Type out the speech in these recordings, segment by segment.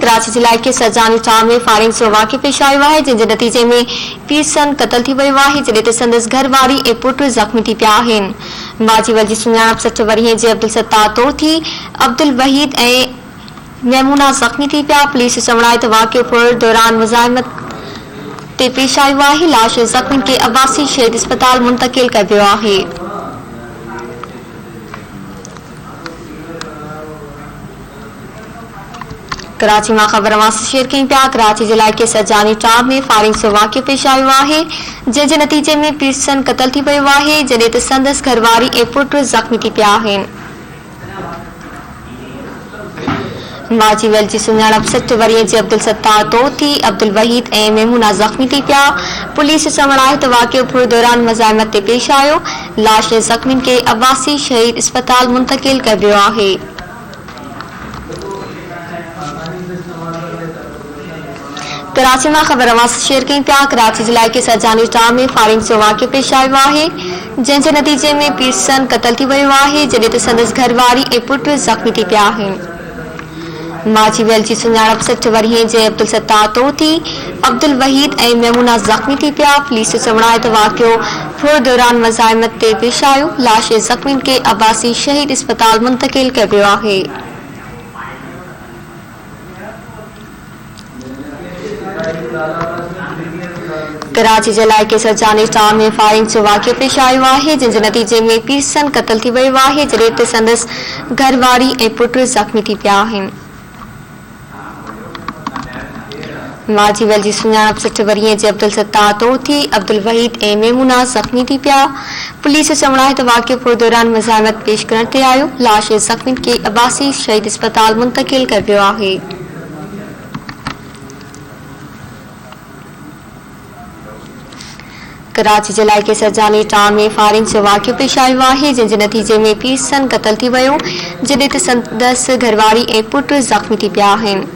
कराची जिले के सरजानी टाउन में फायरिंग जो वाक़िओ पेश आयो है, जिन नतीजे में पीरसन क़त्ल थी वियो है, जॾहिं त संदसि घरवारी ऐं पुट ज़ख़्मी थी पिया आहिनि। माजीवल जी सुञाणप 60 वरीह जे अब्दुल सत्तार तोरथी, अब्दुल वहीद ऐं मैमूना ज़ख़्मी थी पिया। पुलिस चवण आहे त वाक़िओ पुर दौरान मुज़ाहिमत ते पेश आयो आहे। लाश ज़ख़्मी खे अब्बासी शहीद अस्पताल मुंतकिल कयो वियो आहे। कराची में खबर शेयर कई पिया। कराची जिले के सरजानी टाउन में फायरिंग जो वाक़िओ पेश आयो है, जंहिंजे नतीजे में पीरसन क़त्ल थी वियो है, जॾहिं त संदसि घरवारी ऐं पुट ज़ख़्मी थी पिया आहिनि। माजीवल जी सुञाणप 60 वरीह जे अब्दुल सत्तार तोरथी, अब्दुल वहीद ऐं मैमूना ज़ख़्मी थी पिया। पुलिस चवण आहे त वाक़िओ पुर दौरान मुज़ाहिमत ते पेश आयो। लाश ज़ख़्मी खे अब्बासी शहीद अस्पताल मुंतकिल कयो वियो आहे। कराची में खबर शेयर कई पिया। कराची जिले के सरजानी टाउन में फायरिंग जो वाक़िओ पेश आयो है, जंहिंजे नतीजे में पीरसन क़त्ल थी वियो है, जॾहिं त संदसि घरवारी ऐं पुट ज़ख़्मी थी पिया आहिनि। माजीवल जी सुञाणप 60 वरीह जे अब्दुल सत्तार तोरथी, अब्दुल वहीद ऐं मैमूना ज़ख़्मी थी पिया। पुलिस चवण आहे त वाक़िओ पुर दौरान मुज़ाहिमत ते पेश आयो। लाश ज़ख़्मी खे अब्बासी शहीद अस्पताल मुंतकिल कयो वियो आहे। कराची जिले के सरजानी टाउन में फायरिंग जो वाक़िओ पेश आयो है, जंहिंजे नतीजे में पीरसन क़त्ल थी वियो है, जॾहिं त संदसि घरवारी ऐं पुट ज़ख़्मी थी पिया आहिनि। माजीवल जी सुञाणप 60 वरीह जे अब्दुल सत्तार तोरथी, अब्दुल वहीद ऐं मैमूना ज़ख़्मी थी पिया। पुलिस चवण आहे त वाक़िओ पुर दौरान मुज़ाहिमत पेश करण ते आयो। लाश ज़ख़्मी खे अब्बासी शहीद अस्पताल मुंतकिल कयो वियो आहे। कराची जिले के सरजानी टाउन में फायरिंग जो वाक़िओ पेश आयो है, जंहिंजे नतीजे में पीरसन क़त्ल थी वियो, जॾहिं त संदसि घरवारी ऐं पुट ज़ख़्मी थी पिया आहिनि।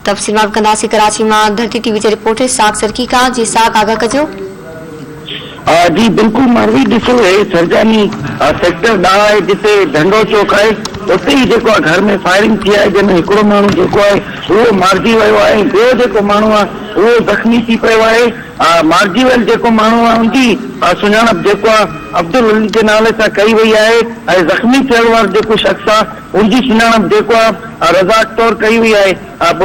तफ़सील मालूम कंदासीं। कराची में धरती टीवी जे रिपोर्टर साग सरकी का। जी साग, आगाह कजो। जी बिल्कुल मारवी ॾिसो है सरजानी सेक्टर 10 है, जिते झंडो चौक है, उते ही जेको घर में फायरिंग थी है, जंहिंमें हिकिड़ो माण्हू जेको आहे उहो मारिजी वियो आहे, ॿियो जेको माण्हू आहे उहो ज़ख़्मी थी पियो आहे। मार्जीवल जेको माण्हू आहे उनजी सुञाणप जेको आहे अब्दुल वली जे नाले सां कई वई आहे, ऐं ज़ख़्मी थियण वारो जेको शख़्स आहे उनजी सुञाणप जेको आहे रज़ाक तौर कई वई आहे।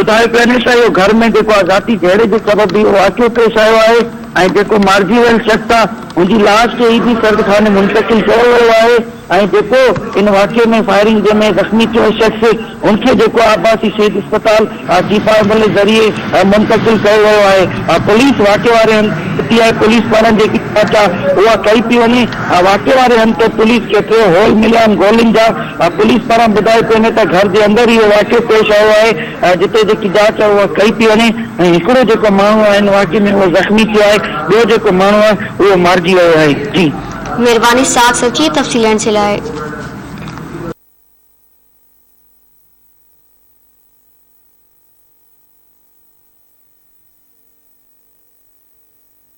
ॿुधाए पियो वञे त इहो घर में जेको आहे ज़ाती झगड़े जे सबबु इहो वाक़िओ पेश आयो आहे, ऐं जेको मार्जीवल शख़्स आहे उनजी लाश खे ईदी सर्दखाने मुंतकिल कयो वियो आहे, ऐं जेको इन वाक़िए में फायरिंग जंहिंमें ज़ख़्मी थियो शख़्स उनखे जेको अब्बासी शहीद अस्पताल चीफाबल ज़रिए मुंतकिल कयो वियो आहे। पुलिस वाक़िए वारे हंधि आहे, पुलिस वारनि जेकी जांच आहे उहा कई पई वञे। वाक़िए वारे हंधि ते पुलिस खे 3 होल मिलिया आहिनि गोलियुनि जा। पुलिस पारां ॿुधाए पियो वञे त घर जे अंदरि इहो वाक़िओ पेश आयो आहे, जिते जेकी जांच आहे उहा कई पई वञे, ऐं हिकिड़ो जेको माण्हू आहे इन वाक़िए में उहो ज़ख़्मी थियो आहे, ॿियो जेको माण्हू आहे उहो मारिजी वियो आहे। जी महिरबानी साग सरकी तफ़सील जे लाइ।